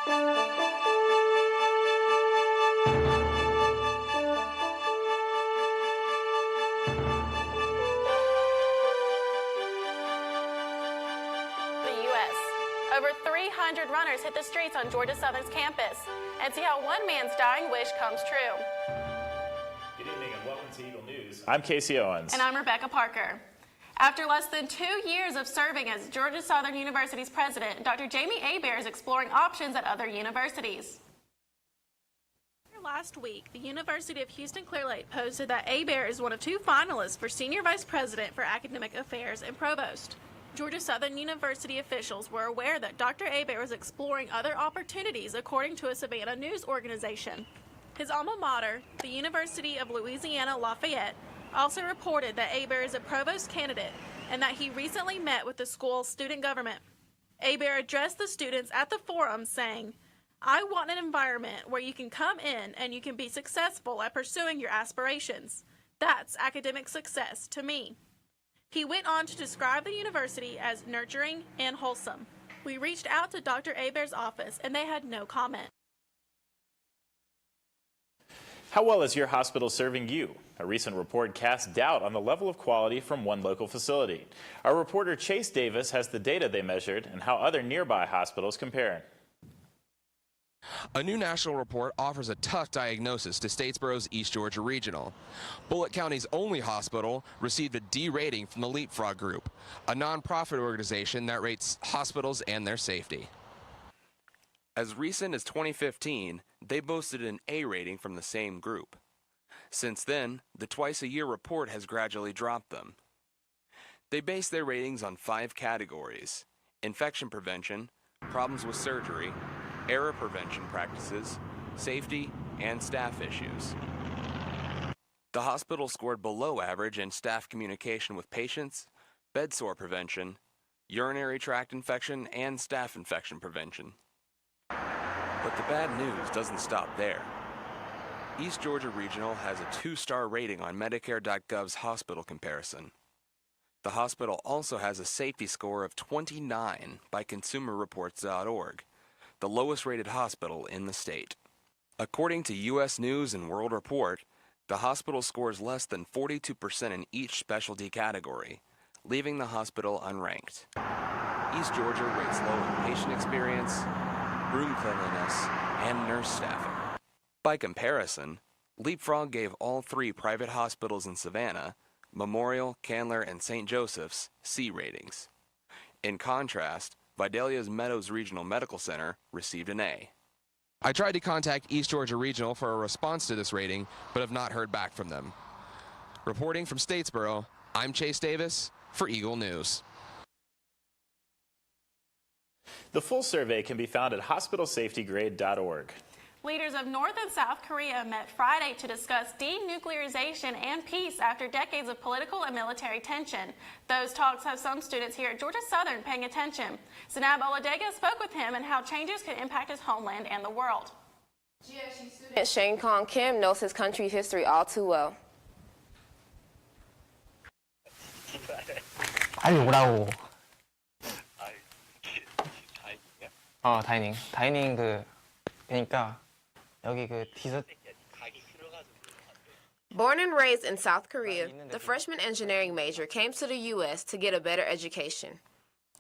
Over 300 runners hit the streets on Georgia Southern's campus, and see how one man's dying wish comes true. Good evening and welcome to Eagle News. I'm Casey Owens. And I'm Rebecca Parker. After less than 2 years of serving as Georgia Southern University's president, Dr. Jamie Hebert is exploring options at other universities. Last week, the University of Houston-Clear Lake posted that Hebert is one of 2 finalists for Senior Vice President for Academic Affairs and Provost. Georgia Southern University officials were aware that Dr. Hebert was exploring other opportunities, according to a Savannah news organization. His alma mater, the University of Louisiana Lafayette, also reported that Hebert is a provost candidate and that he recently met with the school's student government. Hebert addressed the students at the forum saying, "I want an environment where you can come in and you can be successful at pursuing your aspirations. That's academic success to me." He went on to describe the university as nurturing and wholesome. We reached out to Dr. Hebert's office, and they had no comment. How well is your hospital serving you? A recent report cast doubt on the level of quality from one local facility. Our reporter Chase Davis has the data they measured and how other nearby hospitals compare. A new national report offers a tough diagnosis to Statesboro's East Georgia Regional. Bullitt County's only hospital received a D rating from the Leapfrog Group, a nonprofit organization that rates hospitals and their safety. As recent as 2015, they boasted an A rating from the same group. Since then, the twice-a-year report has gradually dropped them. They base their ratings on 5 categories: infection prevention, problems with surgery, error prevention practices, safety, and staff issues. The hospital scored below average in staff communication with patients, bed sore prevention, urinary tract infection, and staff infection prevention. But the bad news doesn't stop there. East Georgia Regional has a 2-star rating on Medicare.gov's hospital comparison. The hospital also has a safety score of 29 by ConsumerReports.org, the lowest rated hospital in the state. According to U.S. News and World Report, the hospital scores less than 42% in each specialty category, leaving the hospital unranked. East Georgia rates low in patient experience, room cleanliness, and nurse staffing. By comparison, Leapfrog gave all 3 private hospitals in Savannah, Memorial, Candler, and St. Joseph's, C ratings. In contrast, Vidalia's Meadows Regional Medical Center received an A. I tried to contact East Georgia Regional for a response to this rating, but have not heard back from them. Reporting from Statesboro, I'm Chase Davis for Eagle News. The full survey can be found at hospitalsafetygrade.org. Leaders of North and South Korea met Friday to discuss denuclearization and peace after decades of political and military tension. Those talks have some students here at Georgia Southern paying attention. Zanab Oladega spoke with him and how changes could impact his homeland and the world. GSU student Shane Kong Kim knows his country's history all too well. 빨리 오라고. 다이닝 그러니까 여기 그 디저트. Born and raised in South Korea, the freshman engineering major came to the U.S. to get a better education.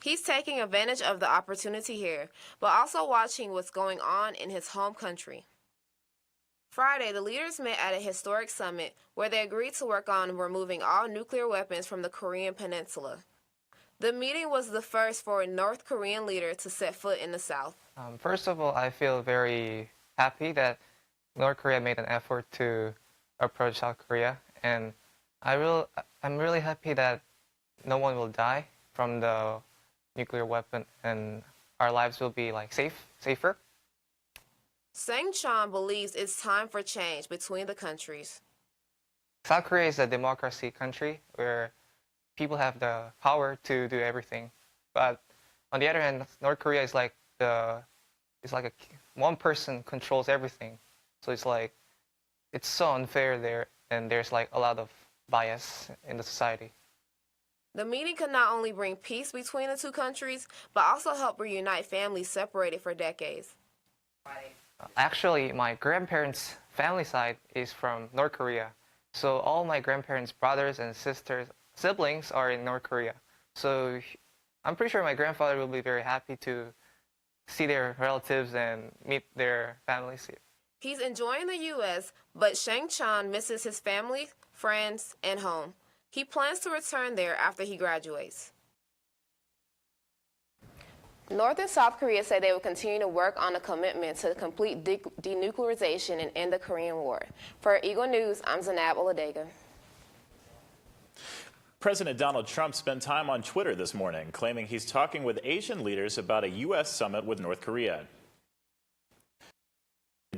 He's taking advantage of the opportunity here, but also watching what's going on in his home country. Friday, the leaders met at a historic summit where they agreed to work on removing all nuclear weapons from the Korean peninsula. The meeting was the first for a North Korean leader to set foot in the South. First of all, I feel very happy that North Korea made an effort to approach South Korea, and I'm really happy that no one will die from the nuclear weapon, and our lives will be like safer. Sang Chon believes it's time for change between the countries. South Korea is a democracy country where people have the power to do everything, but on the other hand, North Korea is like one person controls everything, so it's so unfair there, and there's like a lot of bias in the society. The meeting could not only bring peace between the two countries, but also help reunite families separated for decades. Actually, my grandparents' family side is from North Korea. So all my grandparents' brothers and sisters, siblings are in North Korea. So I'm pretty sure my grandfather will be very happy to see their relatives and meet their families here. He's enjoying the U.S., but Shang Chan misses his family, friends, and home. He plans to return there after he graduates. North and South Korea say they will continue to work on a commitment to complete denuclearization and end the Korean War. For Eagle News, I'm Zanab Oladega. President Donald Trump spent time on Twitter this morning, claiming he's talking with Asian leaders about a U.S. summit with North Korea.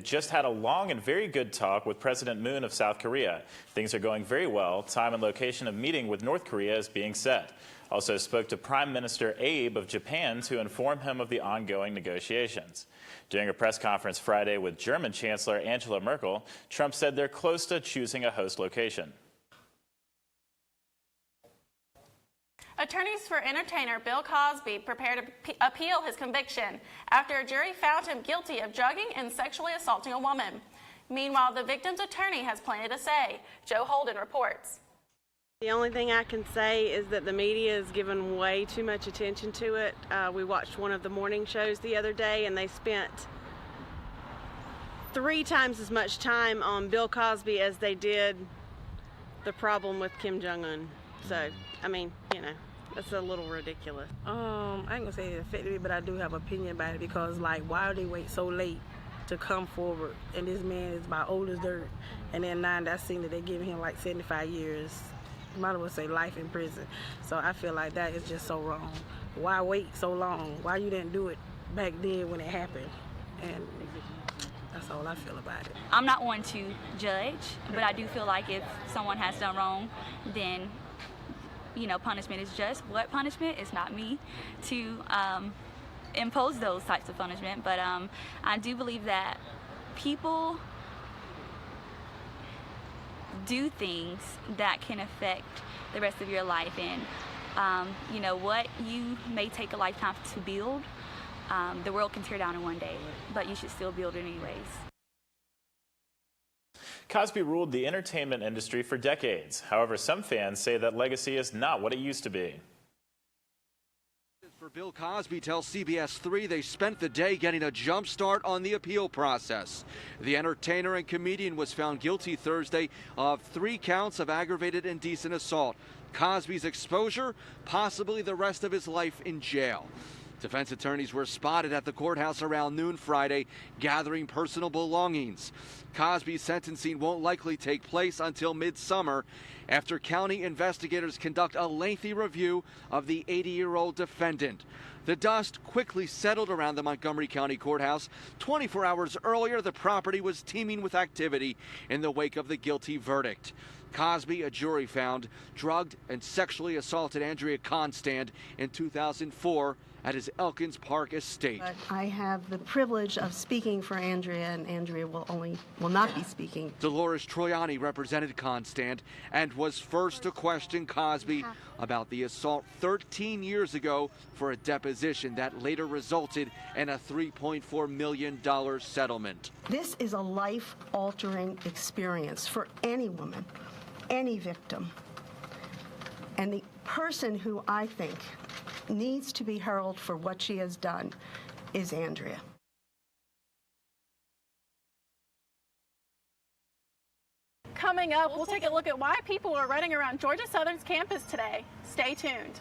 Just had a long and very good talk with President Moon of South Korea. Things are going very well. Time and location of meeting with North Korea is being set. Also spoke to Prime Minister Abe of Japan to inform him of the ongoing negotiations. During a press conference Friday with German Chancellor Angela Merkel, Trump said they're close to choosing a host location. Attorneys for entertainer Bill Cosby prepared to appeal his conviction after a jury found him guilty of drugging and sexually assaulting a woman. Meanwhile, the victim's attorney has plenty to say. Joe Holden reports. The only thing I can say is that the media has given way too much attention to it. We watched one of the morning shows the other day, and they spent 3 times as much time on Bill Cosby as they did the problem with Kim Jong-un. So, I mean, you know, that's a little ridiculous. I ain't gonna say it affected me, but I do have an opinion about it because, like, why do they wait so late to come forward? And this man is about old as dirt, and then now I seen that they're giving him like 75 years. Might as well say life in prison. So I feel like that is just so wrong. Why wait so long? Why you didn't do it back then when it happened? And that's all I feel about it. I'm not one to judge, but I do feel like if someone has done wrong, then, you know, punishment is just. What punishment? It's not me to impose those types of punishment, but I do believe that people do things that can affect the rest of your life, and you know, what you may take a lifetime to build, the world can tear down in one day, but you should still build it anyways. Cosby ruled the entertainment industry for decades. However, some fans say that legacy is not what it used to be. For Bill Cosby tells CBS 3 they spent the day getting a jump start on the appeal process. The entertainer and comedian was found guilty Thursday of 3 counts of aggravated indecent assault. Cosby's exposure, possibly the rest of his life in jail. Defense attorneys were spotted at the courthouse around noon Friday, gathering personal belongings. Cosby's sentencing won't likely take place until midsummer, after county investigators conduct a lengthy review of the 80-year-old defendant. The dust quickly settled around the Montgomery County Courthouse. 24 hours earlier, the property was teeming with activity in the wake of the guilty verdict. Cosby, a jury found, drugged and sexually assaulted Andrea Constand in 2004 at his Elkins Park estate. I have the privilege of speaking for Andrea, and Andrea will not be speaking. Dolores Troiani represented Constand and was first to question Cosby about the assault 13 years ago for a deposition that later resulted in a $3.4 million settlement. This is a life-altering experience for any woman, any victim. And the person who I think needs to be heralded for what she has done is Andrea. Coming up, we'll take a look at why people are running around Georgia Southern's campus today. Stay tuned.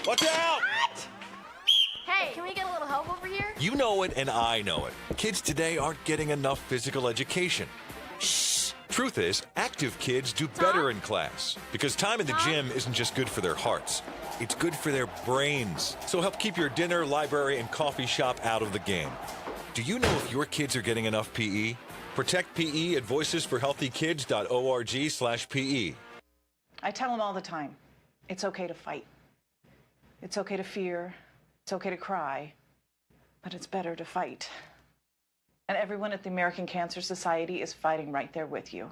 Watch out! Hey, can we get a little help over here? You know it and I know it. Kids today aren't getting enough physical education. Shh! truth is, active kids do better in class because time in the gym isn't just good for their hearts. It's good for their brains. So help keep your dinner, library, and coffee shop out of the game. Do you know if your kids are getting enough PE? Protect PE at voicesforhealthykids.org/PE. I tell them all the time, it's okay to fight. It's okay to fear. It's okay to cry. But it's better to fight. And everyone at the American Cancer Society is fighting right there with you.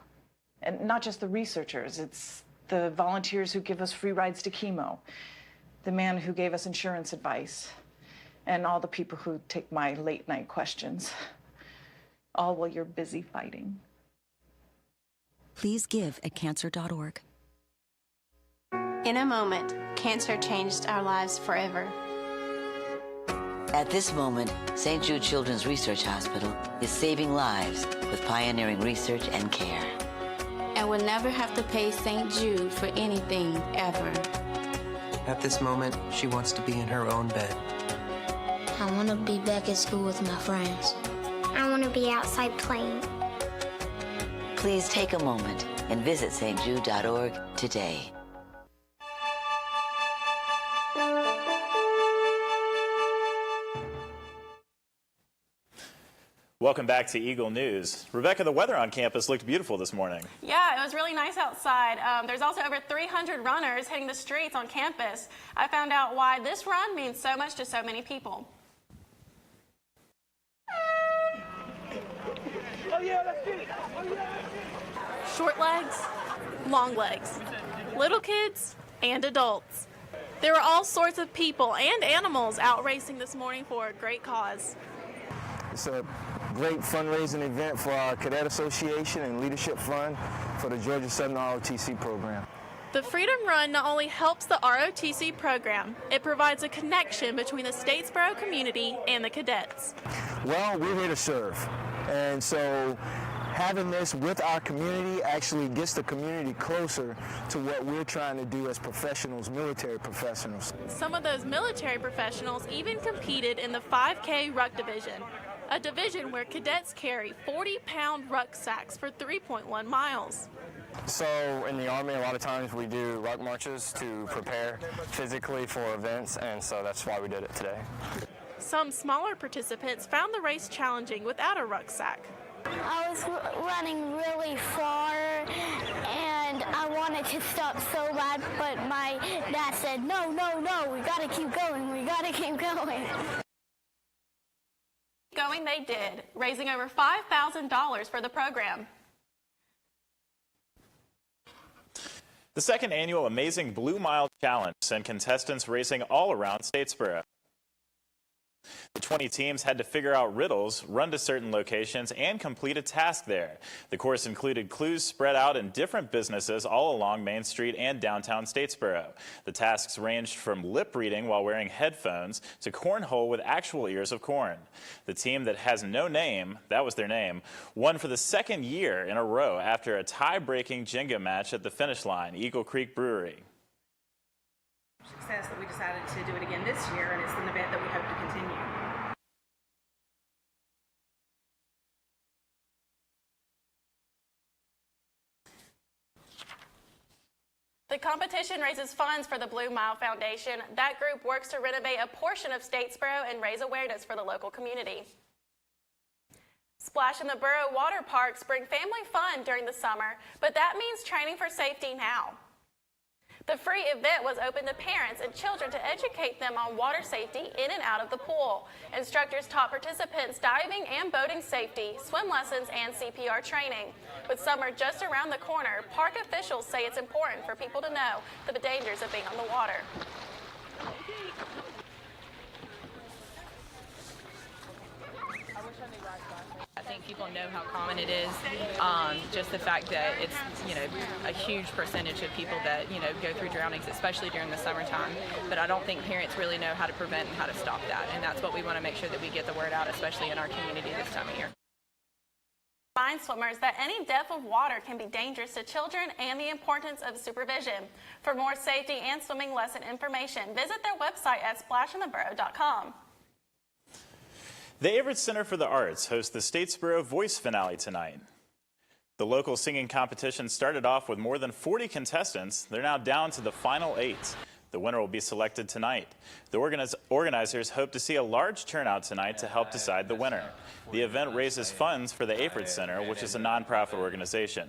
And not just the researchers, it's the volunteers who give us free rides to chemo, the man who gave us insurance advice, and all the people who take my late night questions, all while you're busy fighting. Please give at cancer.org. In a moment, cancer changed our lives forever. At this moment, St. Jude Children's Research Hospital is saving lives with pioneering research and care. And will never have to pay St. Jude for anything, ever. At this moment, she wants to be in her own bed. I want to be back at school with my friends. I want to be outside playing. Please take a moment and visit stjude.org today. Welcome back to Eagle News. Rebecca, the weather on campus looked beautiful this morning. Yeah, it was really nice outside. There's also over 300 runners hitting the streets on campus. I found out why this run means so much to so many people. Oh yeah, let's get it. Oh yeah. Short legs, long legs, little kids, and adults. There were all sorts of people and animals out racing this morning for a great cause. It's a great fundraising event for our Cadet Association and Leadership Fund for the Georgia Southern ROTC program. The Freedom Run not only helps the ROTC program, it provides a connection between the Statesboro community and the cadets. Well, we're here to serve, and so having this with our community actually gets the community closer to what we're trying to do as professionals, military professionals. Some of those military professionals even competed in the 5K ruck division, a division where cadets carry 40-pound rucksacks for 3.1 miles. So in the Army, a lot of times we do ruck marches to prepare physically for events, and so that's why we did it today. Some smaller participants found the race challenging without a rucksack. I was running really far and I wanted to stop so bad, but my dad said, no, we gotta keep going, we gotta keep going. Going they did, raising over $5,000 for the program. The second annual Amazing Blue Mile Challenge sent contestants racing all around Statesboro. The 20 teams had to figure out riddles, run to certain locations, and complete a task there. The course included clues spread out in different businesses all along Main Street and downtown Statesboro. The tasks ranged from lip reading while wearing headphones to cornhole with actual ears of corn. The team that has no name, that was their name, won for the second year in a row after a tie-breaking Jenga match at the finish line, Eagle Creek Brewery. Success that we decided to do it again this year, and it's an event that we hope to continue. The competition raises funds for the Blue Mile Foundation. That group works to renovate a portion of Statesboro and raise awareness for the local community. Splash in the Borough water parks bring family fun during the summer, but that means training for safety now. The free event was open to parents and children to educate them on water safety in and out of the pool. Instructors taught participants diving and boating safety, swim lessons, and CPR training. With summer just around the corner, park officials say it's important for people to know the dangers of being on the water. I think people know how common it is. Just the fact that it's, a huge percentage of people that, go through drownings, especially during the summertime. But I don't think parents really know how to prevent and how to stop that. And that's what we want to make sure that we get the word out, especially in our community this time of year. Remind swimmers that any depth of water can be dangerous to children and the importance of supervision. For more safety and swimming lesson information, visit their website at splashintheborough.com. The Everett Center for the Arts hosts the Statesboro Voice Finale tonight. The local singing competition started off with more than 40 contestants. They're now down to the final 8. The winner will be selected tonight. The organizers hope to see a large turnout tonight to help decide the winner. The event raises funds for the Apert Center, which is a nonprofit organization.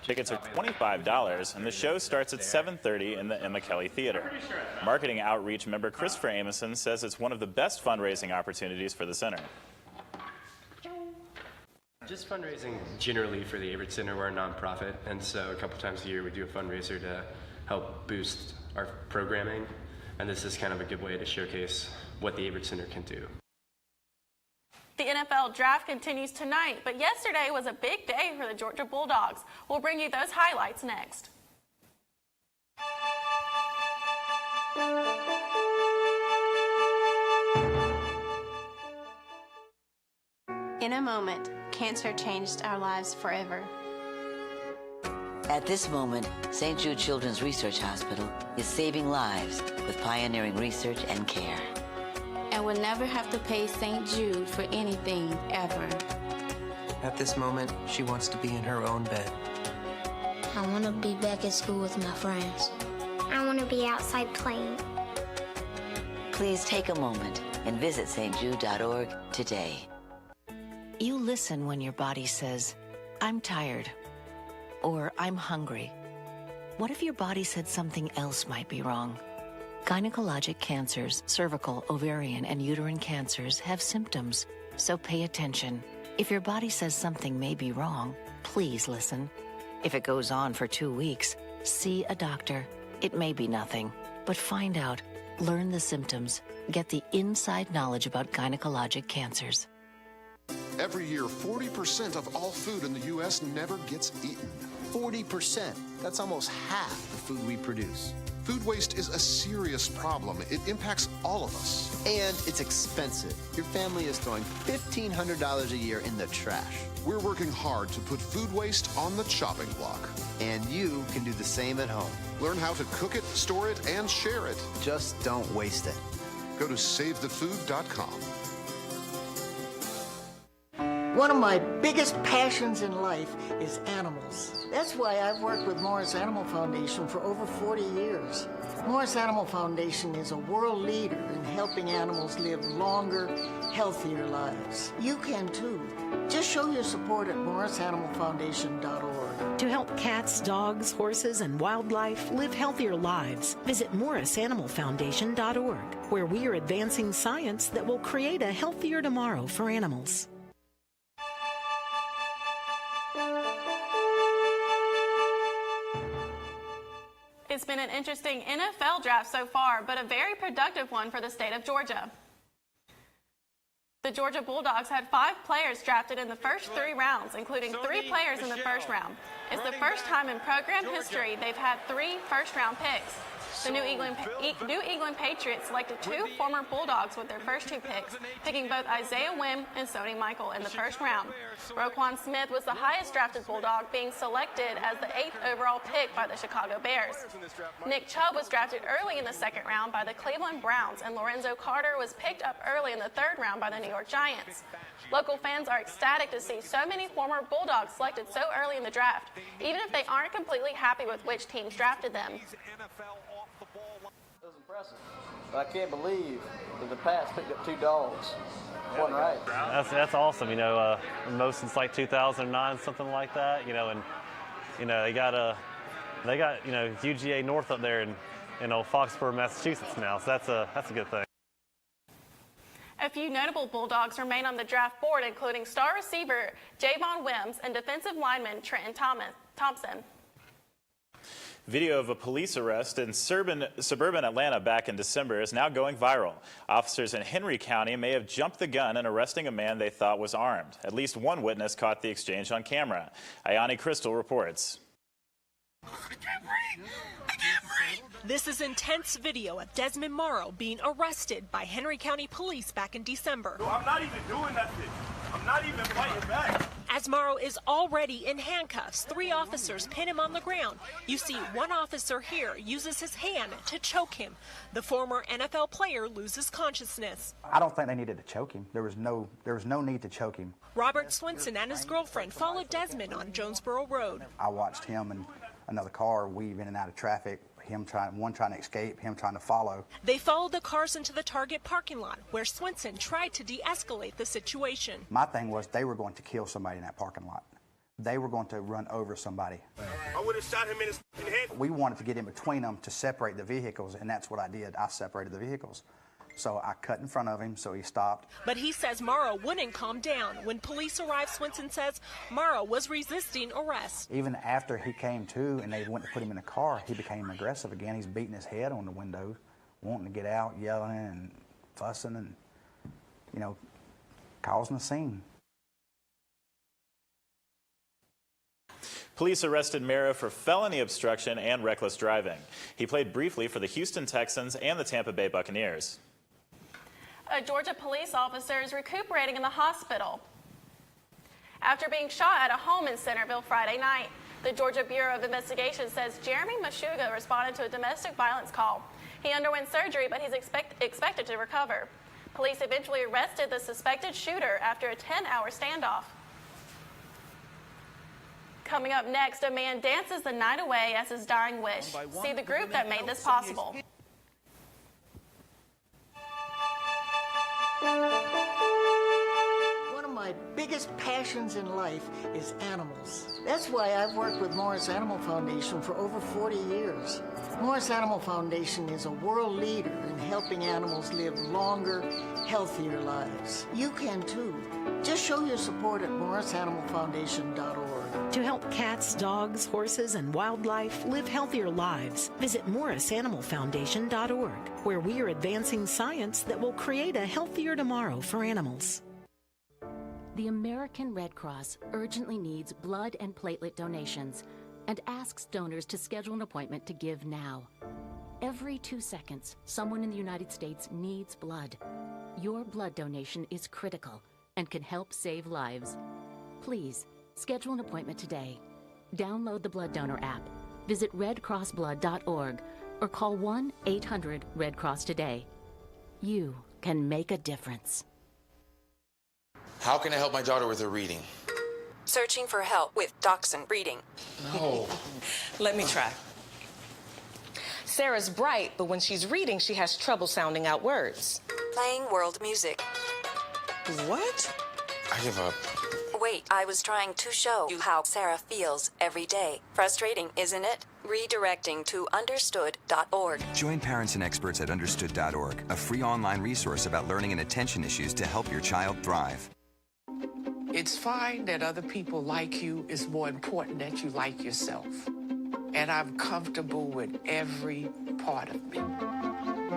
Tickets are $25, and the show starts at 7:30 in the Emma Kelly Theater. Marketing outreach member Christopher Amison says it's one of the best fundraising opportunities for the center. Just fundraising generally for the Apert Center. We're a nonprofit, and so a couple times a year we do a fundraiser to help boost our programming, and this is kind of a good way to showcase what the Apert Center can do. The NFL draft continues tonight, but yesterday was a big day for the Georgia Bulldogs. We'll bring you those highlights next. In a moment, cancer changed our lives forever. At this moment, St. Jude Children's Research Hospital is saving lives with pioneering research and care. And we'll never have to pay St. Jude for anything, ever. At this moment, she wants to be in her own bed. I want to be back at school with my friends. I want to be outside playing. Please take a moment and visit stjude.org today. You listen when your body says, "I'm tired," or "I'm hungry." What if your body said something else might be wrong? Gynecologic cancers, cervical, ovarian, and uterine cancers have symptoms, so pay attention. If your body says something may be wrong, please listen. If it goes on for 2 weeks, see a doctor. It may be nothing, but find out, learn the symptoms, get the inside knowledge about gynecologic cancers. Every year, 40% of all food in the U.S. never gets eaten. 40%. That's almost half the food we produce. Food waste is a serious problem. It impacts all of us. And it's expensive. Your family is throwing $1,500 a year in the trash. We're working hard to put food waste on the chopping block. And you can do the same at home. Learn how to cook it, store it, and share it. Just don't waste it. Go to SaveTheFood.com. One of my biggest passions in life is animals. That's why I've worked with Morris Animal Foundation for over 40 years. Morris Animal Foundation is a world leader in helping animals live longer, healthier lives. You can too. Just show your support at morrisanimalfoundation.org. To help cats, dogs, horses, and wildlife live healthier lives, visit morrisanimalfoundation.org, where we are advancing science that will create a healthier tomorrow for animals. It's been an interesting NFL draft so far, but a very productive one for the state of Georgia. The Georgia Bulldogs had 5 players drafted in the first 3 rounds, including 3 players in the first round. It's the first time in program history they've had 3 first-round picks. The New England Patriots selected 2 former Bulldogs with their first 2 picks, picking both Isaiah Wynn and Sony Michael in the first round. Roquan Smith was the highest drafted Bulldog, being selected as the 8th overall pick by the Chicago Bears. Nick Chubb was drafted early in the 2nd round by the Cleveland Browns, and Lorenzo Carter was picked up early in the 3rd round by the New York Giants. Local fans are ecstatic to see so many former Bulldogs selected so early in the draft, even if they aren't completely happy with which teams drafted them. It was impressive, but I can't believe that the Pats picked up 2 dogs. Wasn't right. That's awesome. You know, most since like 2009, something like that. You know, and you know they got you know UGA North up there in Foxborough, Massachusetts now. So that's a good thing. A few notable Bulldogs remain on the draft board, including star receiver Javon Wims and defensive lineman Trenton Thompson. Video of a police arrest in suburban Atlanta back in December is now going viral. Officers in Henry County may have jumped the gun in arresting a man they thought was armed. At least one witness caught the exchange on camera. Ayani Crystal reports. I can't breathe! This is intense video of Desmond Morrow being arrested by Henry County Police back in December. I'm not even doing nothing. I'm not even fighting back. As Morrow is already in handcuffs, 3 officers pin him on the ground. You see one officer here uses his hand to choke him. The former NFL player loses consciousness. I don't think they needed to choke him. There was no need to choke him. Robert Swinson and his girlfriend followed Desmond on Jonesboro Road. I watched him and another car weave in and out of traffic. One trying to escape, him trying to follow. They followed the cars into the Target parking lot, where Swinson tried to de-escalate the situation. My thing was they were going to kill somebody in that parking lot. They were going to run over somebody. I would have shot him in his head. We wanted to get in between them to separate the vehicles, and that's what I did. I separated the vehicles. So I cut in front of him, so he stopped. But he says Morrow wouldn't calm down. When police arrived, Swinson says Morrow was resisting arrest. Even after he came to and they went to put him in the car, he became aggressive again. He's beating his head on the window, wanting to get out, yelling and fussing and, causing a scene. Police arrested Mara for felony obstruction and reckless driving. He played briefly for the Houston Texans and the Tampa Bay Buccaneers. A Georgia police officer is recuperating in the hospital after being shot at a home in Centerville Friday night. The Georgia Bureau of Investigation says Jeremy Mashuga responded to a domestic violence call. He underwent surgery, but he's expected to recover. Police eventually arrested the suspected shooter after a 10-hour standoff. Coming up next, a man dances the night away as his dying wish. See the group that made this possible. One of my biggest passions in life is animals. That's why I've worked with Morris Animal Foundation for over 40 years. Morris Animal Foundation is a world leader in helping animals live longer, healthier lives. You can too. Just show your support at morrisanimalfoundation.org. To help cats, dogs, horses, and wildlife live healthier lives, visit morrisanimalfoundation.org, where we are advancing science that will create a healthier tomorrow for animals. The American Red Cross urgently needs blood and platelet donations and asks donors to schedule an appointment to give now. Every 2 seconds, someone in the United States needs blood. Your blood donation is critical and can help save lives. Please, schedule an appointment today. Download the Blood Donor app, visit redcrossblood.org, or call 1-800-RED-CROSS today. You can make a difference. How can I help my daughter with her reading? Searching for help with Dachshund breeding. No. Let me try. Sarah's bright, but when she's reading, she has trouble sounding out words. Playing world music. What? I give up. Wait, I was trying to show you how Sarah feels every day. Frustrating, isn't it? Redirecting to understood.org. Join parents and experts at understood.org, a free online resource about learning and attention issues to help your child thrive. It's fine that other people like you. It's more important that you like yourself. And I'm comfortable with every part of me.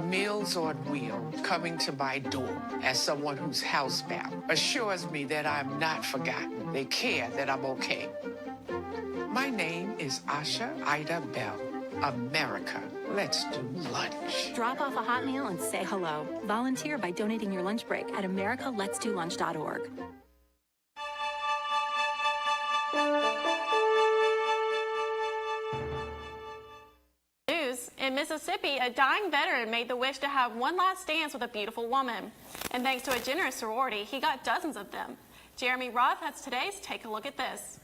Meals on Wheels coming to my door as someone who's housebound assures me that I'm not forgotten. They care that I'm okay. My name is Asha Ida Bell. America, let's do lunch. Drop off a hot meal and say hello. Volunteer by donating your lunch break at americaletsdolunch.org. In Mississippi, a dying veteran made the wish to have one last dance with a beautiful woman. And thanks to a generous sorority, he got dozens of them. Jeremy Roth has today's Take a Look at This.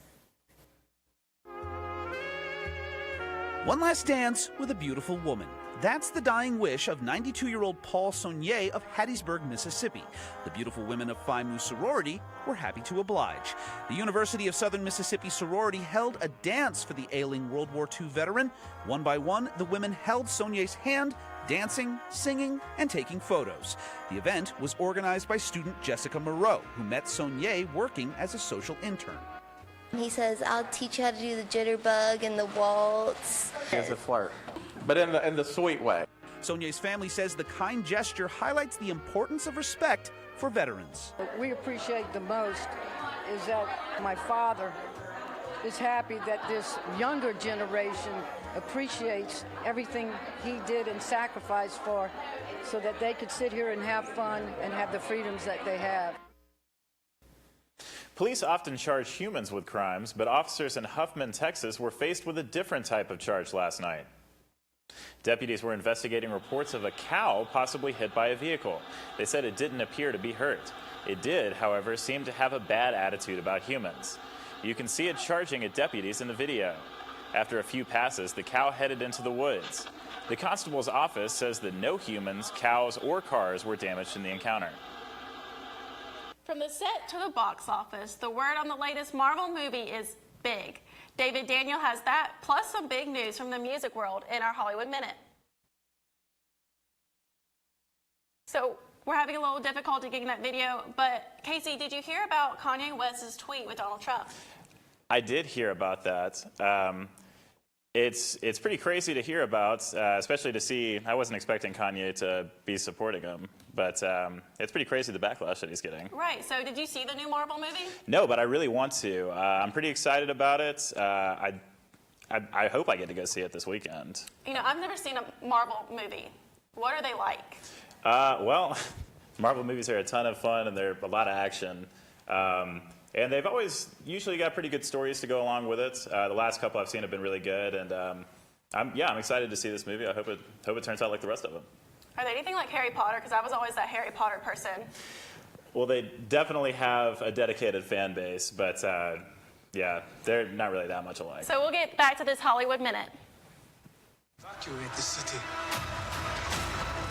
One last dance with a beautiful woman. That's the dying wish of 92-year-old Paul Saunier of Hattiesburg, Mississippi. The beautiful women of Phi Mu sorority were happy to oblige. The University of Southern Mississippi sorority held a dance for the ailing World War II veteran. One by one, the women held Saunier's hand, dancing, singing, and taking photos. The event was organized by student Jessica Moreau, who met Saunier working as a social intern. He says, I'll teach you how to do the jitterbug and the waltz. It's a flirt, but in the sweet way. Saunier's family says the kind gesture highlights the importance of respect for veterans. What we appreciate the most is that my father is happy that this younger generation appreciates everything he did and sacrificed for so that they could sit here and have fun and have the freedoms that they have. Police often charge humans with crimes, but officers in Huffman, Texas were faced with a different type of charge last night. Deputies were investigating reports of a cow possibly hit by a vehicle. They said it didn't appear to be hurt. It did, however, seem to have a bad attitude about humans. You can see it charging at deputies in the video. After a few passes, the cow headed into the woods. The constable's office says that no humans, cows, or cars were damaged in the encounter. From the set to the box office, the word on the latest Marvel movie is big. David Daniel has that, plus some big news from the music world in our Hollywood Minute. So we're having a little difficulty getting that video, but Casey, did you hear about Kanye West's tweet with Donald Trump? I did hear about that. It's pretty crazy to hear about, especially to see. I wasn't expecting Kanye to be supporting him, but it's pretty crazy the backlash that he's getting. Right. So did you see the new Marvel movie? No, but I really want to. I'm pretty excited about it. I hope I get to go see it this weekend. You know, I've never seen a Marvel movie. What are they like? Well, Marvel movies are a ton of fun and they're a lot of action. And they've always usually got pretty good stories to go along with it. The last couple I've seen have been really good, and I'm excited to see this movie. I hope it turns out like the rest of them. Are they anything like Harry Potter? Because I was always that Harry Potter person. Well, they definitely have a dedicated fan base, but yeah, they're not really that much alike. So we'll get back to this Hollywood Minute. Evacuate the city.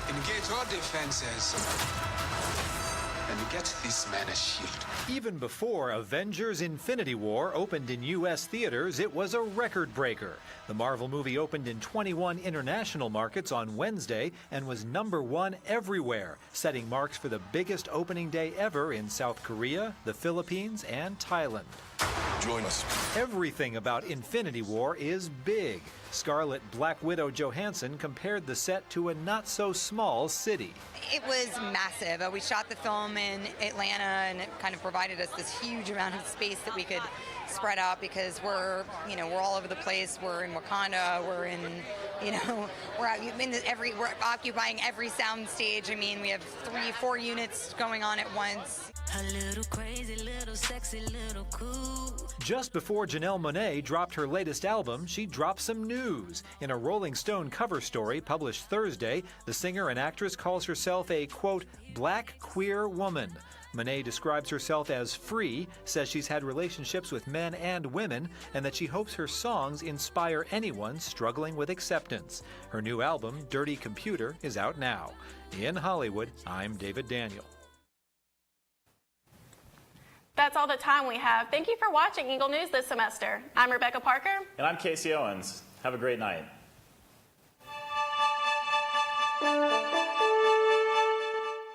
Engage all defenses. And get this man a shield. Even before Avengers: Infinity War opened in U.S. theaters, it was a record breaker. The Marvel movie opened in 21 international markets on Wednesday and was #1 everywhere, setting marks for the biggest opening day ever in South Korea, the Philippines, and Thailand. Join us. Everything about Infinity War is big. Scarlet Black Widow Johansson compared the set to a not-so-small city. It was massive. We shot the film in Atlanta, and it kind of provided us this huge amount of space that we could spread out because we're all over the place. We're in Wakanda. We're in, we're occupying every sound stage. I mean, we have 3-4 units going on at once. A little crazy, little sexy, little cool. Just before Janelle Monáe dropped her latest album, she dropped some news. In a Rolling Stone cover story published Thursday, the singer and actress calls herself a, quote, black queer woman. Monáe describes herself as free, says she's had relationships with men and women, and that she hopes her songs inspire anyone struggling with acceptance. Her new album, Dirty Computer, is out now. In Hollywood, I'm David Daniel. That's all the time we have. Thank you for watching Eagle News this semester. I'm Rebecca Parker. And I'm Casey Owens. Have a great night.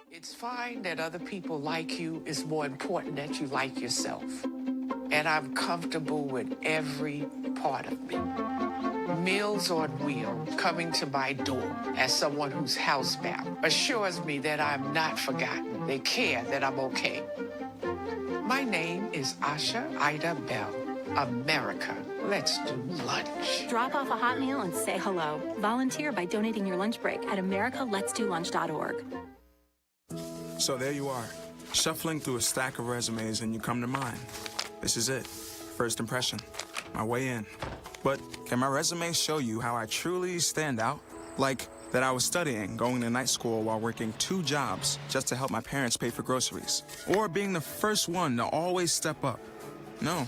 It's fine that other people like you. It's more important that you like yourself. And I'm comfortable with every part of me. Meals on Wheels coming to my door as someone who's housebound assures me that I'm not forgotten. They care that I'm okay. My name is Asha Ida Bell. America, let's do lunch. Drop off a hot meal and say hello. Volunteer by donating your lunch break at americaletsdolunch.org. So there you are, shuffling through a stack of resumes and you come to mine. This is it, first impression, my way in. But can my resume show you how I truly stand out? Like that I was studying, going to night school while working 2 jobs just to help my parents pay for groceries. Or being the first one to always step up. No,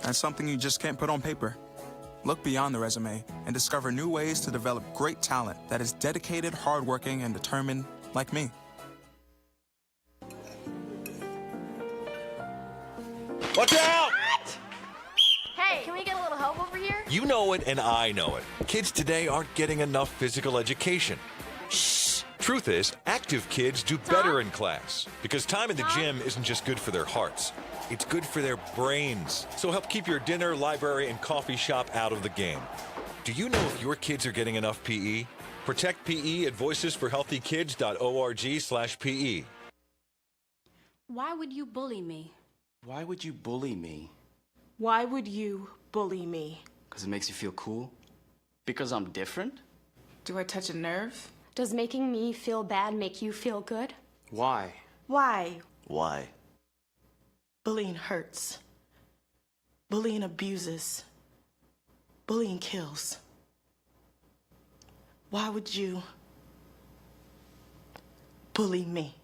that's something you just can't put on paper. Look beyond the resume and discover new ways to develop great talent that is dedicated, hardworking, and determined like me. Watch out! Hey, can we get a little help over here? You know it and I know it. Kids today aren't getting enough physical education. Shh! Truth is, active kids do better in class because time in the gym isn't just good for their hearts. It's good for their brains. So help keep your dinner, library, and coffee shop out of the game. Do you know if your kids are getting enough PE? Protect PE at voicesforhealthykids.org/PE. Why would you bully me? Why would you bully me? Why would you bully me? Because it makes you feel cool? Because I'm different? Do I touch a nerve? Does making me feel bad make you feel good? Why? Why? Why? Bullying hurts. Bullying abuses. Bullying kills. Why would you bully me?